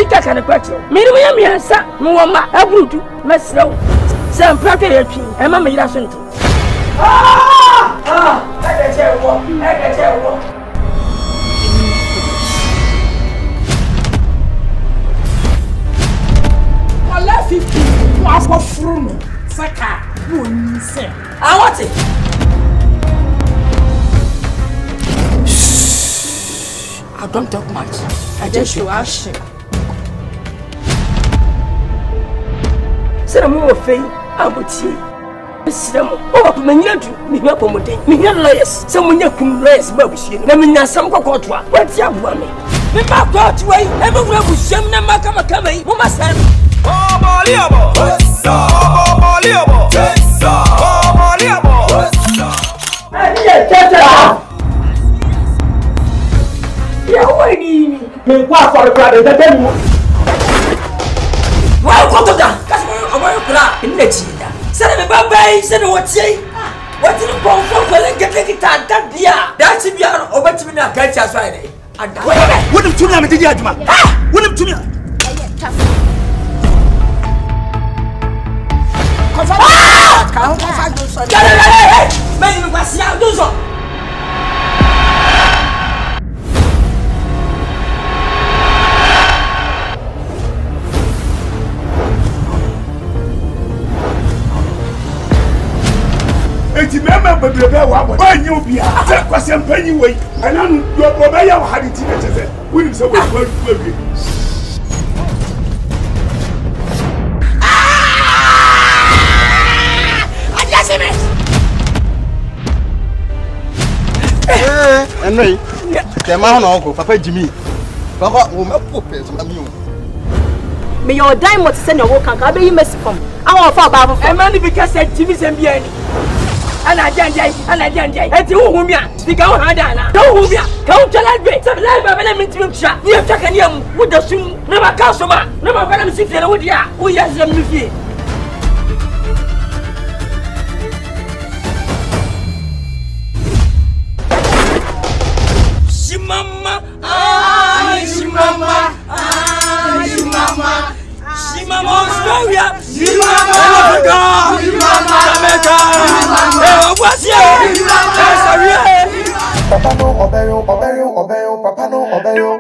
Awurade ka kana kwacho. Miri me miansa, me woma aburudu, mesrew. Sem praka yatwi, e ma me yira so nti. Wala 50 wa for furu saka no ni se. I want it. I don't talk much. I just show action. Say mo ofei abuti. Siramo. Oh, menya du, menya pomode. Menya lawyers. Say mo nya kum lawyers ba busie. Na menya sam kokoto a. Wati abua me. Me ba court way. E mo wura busiem na maka mai. Mo masam. Oh, Maliabo. Oh, Maliabo. Oh, Maliabo. Ani tata. Ya wani me kwa for brother da tell me wa ko to da kasi mo o kura inna ci da sai me babai sai wati ni bon ko le gete kita da biya da ci biya o bati mi na ka ci aso ai dai ada wani tumi na me didi aduma wani tumi ko fa ka do so me ni kwa sia do so eti mema bebrebe wa bo anyi obia se kwasem panyi wei ananu yo obeya wa haditi na chese wini se we we ajaseme enoi ke ma ho no ko papa Jimmy papa wo mapo peso na mi o me your diamond se na wo kan ka be yi mesi kom awon fa ba e ma ni bi ka se Jimmy se bia ni ana janjai eti hu mia diga ho hada na do hu mia ka hu chala be se live ba na minti mtwa ni afta kan yam wo da sum na ba ka so ma na ba na msi fere wo dia wo ya zam mi fie shimama Australia shimama Jamaica Papa no obeyo, papa no obeyo.